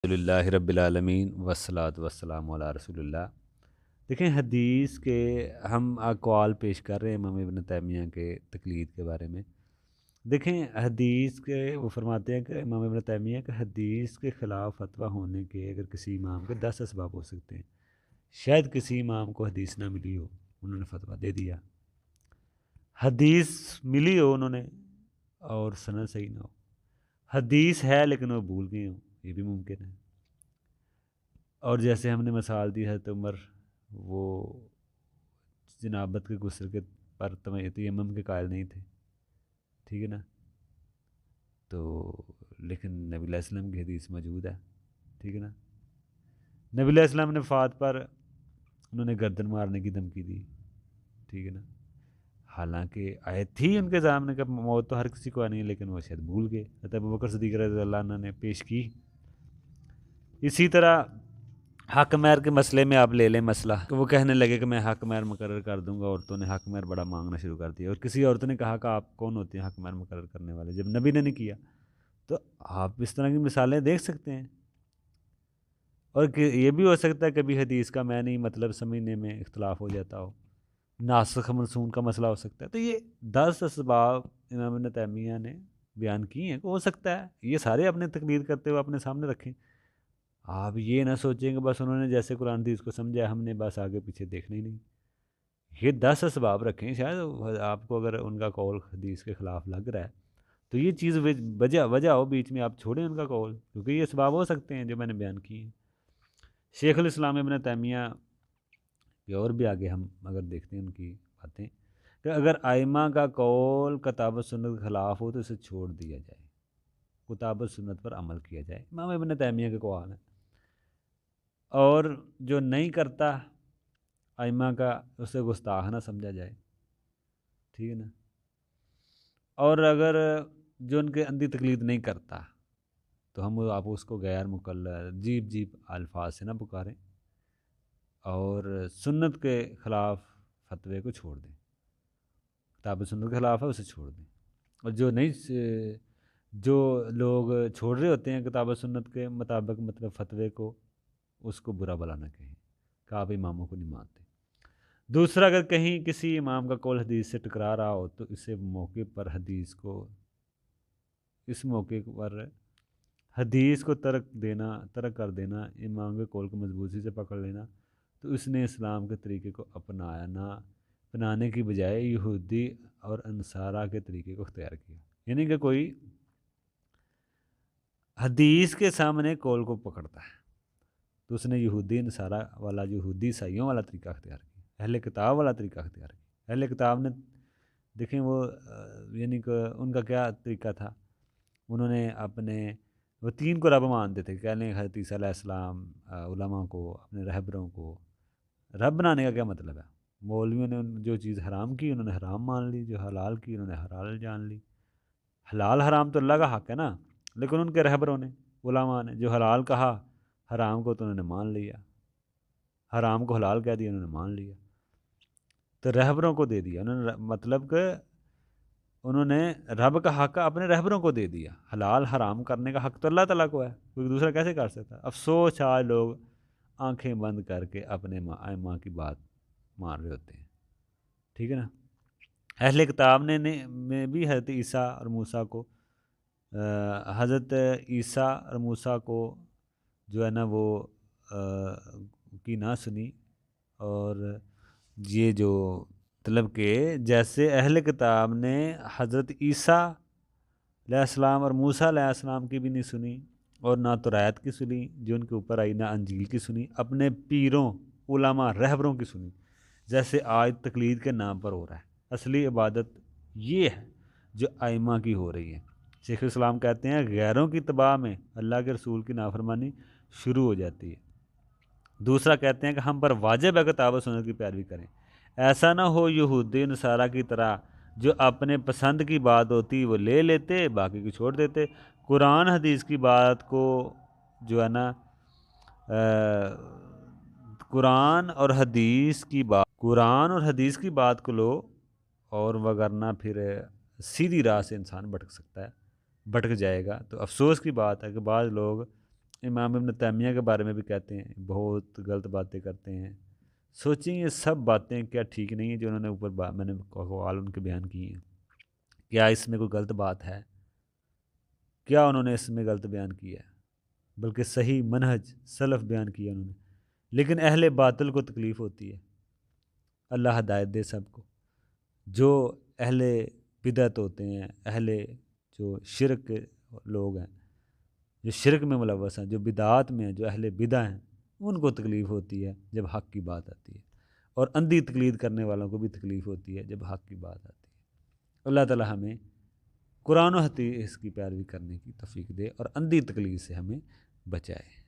الحمدللہ رب العالمین والصلاۃ والسلام علی رسول اللہ۔ دیکھیں، حدیث کے ہم اقوال پیش کر رہے ہیں امام ابن تیمیہ کے تقلید کے بارے میں۔ دیکھیں، حدیث کے وہ فرماتے ہیں کہ امام ابن تیمیہ کہ حدیث کے خلاف فتویٰ ہونے کے اگر کسی امام کے 10 اسباب ہو سکتے ہیں۔ شاید کسی امام کو حدیث نہ ملی ہو، انہوں نے فتویٰ دے دیا۔ حدیث ملی ہو انہوں نے اور سند صحیح نہ ہو۔ حدیث ہے لیکن وہ بھول گئے ہوں، یہ بھی ممکن ہے۔ اور جیسے ہم نے مثال دی حضرت عمر، وہ جنابت کے غسل کے پر تیمم کے قائل نہیں تھے، ٹھیک ہے نا، تو لیکن نبی علیہ السلام کی حدیث موجود ہے، ٹھیک ہے نا۔ نبی علیہ السلام نے وفات پر انہوں نے گردن مارنے کی دھمکی دی، ٹھیک ہے نا، حالانکہ آیت تھی ان کے سامنے کہ موت تو ہر کسی کو آنی ہے، لیکن وہ شاید بھول گئے۔ حضرت ابوبکر صدیق رضی اللہ عنہ نے پیش کی۔ اسی طرح حق مہر کے مسئلے میں آپ لے لیں مسئلہ کہ وہ کہنے لگے کہ میں حق مہر مقرر کر دوں گا، عورتوں نے حق مہر بڑا مانگنا شروع کر دیا، اور کسی عورت نے کہا کہ آپ کون ہوتے ہیں حق مہر مقرر کرنے والے، جب نبی نے نہیں کیا۔ تو آپ اس طرح کی مثالیں دیکھ سکتے ہیں۔ اور یہ بھی ہو سکتا ہے کبھی حدیث کا معنی مطلب سمجھنے میں اختلاف ہو جاتا ہو، ناسخ منسوخ کا مسئلہ ہو سکتا ہے۔ تو یہ 10 اسباب امام ابن تیمیہ نے بیان کی ہیں کہ ہو سکتا ہے یہ سارے اپنے تقلید کرتے ہوئے اپنے سامنے رکھیں۔ آپ یہ نہ سوچیں کہ بس انہوں نے جیسے قرآن حدیث کو سمجھا ہم نے بس آگے پیچھے دیکھنا ہی نہیں۔ یہ 10 اسباب رکھیں، شاید آپ کو اگر ان کا قول حدیث کے خلاف لگ رہا ہے تو یہ چیز وجہ ہو بیچ میں، آپ چھوڑیں ان کا قول، کیونکہ یہ اسباب ہو سکتے ہیں جو میں نے بیان کی ہیں۔ شیخ الاسلام ابن تیمیہ کے اور بھی آگے ہم اگر دیکھتے ہیں ان کی باتیں کہ اگر ائمہ کا قول کتاب و سنت کے خلاف ہو تو اسے چھوڑ دیا جائے، کتاب و سنت پر عمل کیا جائے، امام ابن تیمیہ کے قول ہیں۔ اور جو نہیں کرتا ائمہ کا، اسے گستاخ نہ سمجھا جائے، ٹھیک ہے نا۔ اور اگر جو ان کے اندھی تقلید نہیں کرتا تو ہم آپ اس کو غیر مقلد جیب الفاظ سے نہ پکاریں، اور سنت کے خلاف فتوے کو چھوڑ دیں، کتاب سنت کے خلاف ہے اسے چھوڑ دیں۔ اور جو لوگ چھوڑ رہے ہوتے ہیں کتاب سنت کے مطابق مطلب فتوے کو، اس کو برا بلا نہ کہیں کہ آپ اماموں کو نہیں مانتے۔ دوسرا، اگر کہیں کسی امام کا قول حدیث سے ٹکرا رہا ہو تو اس موقع پر حدیث کو ترک کر دینا، امام کے قول کو مضبوطی سے پکڑ لینا، تو اس نے اسلام کے طریقے کو اپنانے کی بجائے یہودی اور انصارہ کے طریقے کو اختیار کیا۔ یعنی کہ کوئی حدیث کے سامنے قول کو پکڑتا ہے تو اس نے یہودی نصارہ والا، یہودی عیسائیوں والا طریقہ اختیار کیا، اہل کتاب والا طریقہ اختیار کیا۔ اہل کتاب نے دیکھیں وہ یعنی کہ ان کا کیا طریقہ تھا، انہوں نے وہ 3 کو رب مانتے تھے، کہہ لیں حضرت عیسیٰ علیہ السلام، علماء کو، اپنے رہبروں کو۔ رب بنانے کا کیا مطلب ہے؟ مولویوں نے جو چیز حرام کی انہوں نے حرام مان لی، جو حلال کی انہوں نے حلال جان لی۔ حلال حرام تو اللہ کا حق ہے نا، لیکن ان کے رہبروں نے، علماء نے جو حلال کہا، حرام کو تو انہوں نے مان لیا، حرام کو حلال کہہ دیا انہوں نے مان لیا، تو رہبروں کو دے دیا انہوں نے، مطلب کہ انہوں نے رب کا حق اپنے رہبروں کو دے دیا۔ حلال حرام کرنے کا حق تو اللہ تعالیٰ کو ہے، کوئی دوسرا کیسے کر سکتا ہے؟ افسوس آج لوگ آنکھیں بند کر کے اپنے ائمہ کی بات مان رہے ہوتے ہیں، ٹھیک ہے نا۔ اہل کتاب میں بھی حضرت عیسیٰ اور موسیٰ کو جو ہے نا وہ کی نہ سنی، اور یہ جو مطلب کہ جیسے اہل کتاب نے حضرت عیسیٰ علیہ السلام اور موسیٰ علیہ السلام کی بھی نہیں سنی، اور نہ توریت کی سنی جو ان کے اوپر آئی، نہ انجیل کی سنی، اپنے پیروں، علماء، رہبروں کی سنی، جیسے آج تقلید کے نام پر ہو رہا ہے۔ اصلی عبادت یہ ہے جو ائمہ کی ہو رہی ہے۔ شیخ الاسلام کہتے ہیں غیروں کی اتباع میں اللہ کے رسول کی نافرمانی شروع ہو جاتی ہے۔ دوسرا کہتے ہیں کہ ہم پر واجب ہے کتاب و سنت کی پیروی کریں، ایسا نہ ہو یہودی نصارہ کی طرح جو اپنے پسند کی بات ہوتی وہ لے لیتے، باقی کو چھوڑ دیتے۔ قرآن حدیث کی بات کو جو ہے نا قرآن اور حدیث کی بات کو لو، اور وگرنہ پھر سیدھی راہ سے انسان بھٹک سکتا ہے، بھٹک جائے گا۔ تو افسوس کی بات ہے کہ بعض لوگ امام ابن تیمیہ کے بارے میں بھی کہتے ہیں بہت غلط باتیں کرتے ہیں۔ سوچیں یہ سب باتیں کیا ٹھیک نہیں ہیں جو انہوں نے اوپر میں نے اقوال ان کے بیان کیے ہیں؟ کیا اس میں کوئی غلط بات ہے؟ کیا انہوں نے اس میں غلط بیان کیا ہے؟ بلکہ صحیح منہج سلف بیان کیا انہوں نے۔ لیکن اہل باطل کو تکلیف ہوتی ہے۔ اللہ ہدایت دے سب کو۔ جو اہل بدعت ہوتے ہیں، اہل جو شرک کے لوگ ہیں، جو شرک میں ملوث ہیں، جو بدعات میں ہیں، جو اہل بدع ہیں، ان کو تکلیف ہوتی ہے جب حق کی بات آتی ہے، اور اندھی تقلید کرنے والوں کو بھی تکلیف ہوتی ہے جب حق کی بات آتی ہے۔ اللہ تعالی ہمیں قرآن و حدیث کی پیروی کرنے کی توفیق دے اور اندھی تقلید سے ہمیں بچائے۔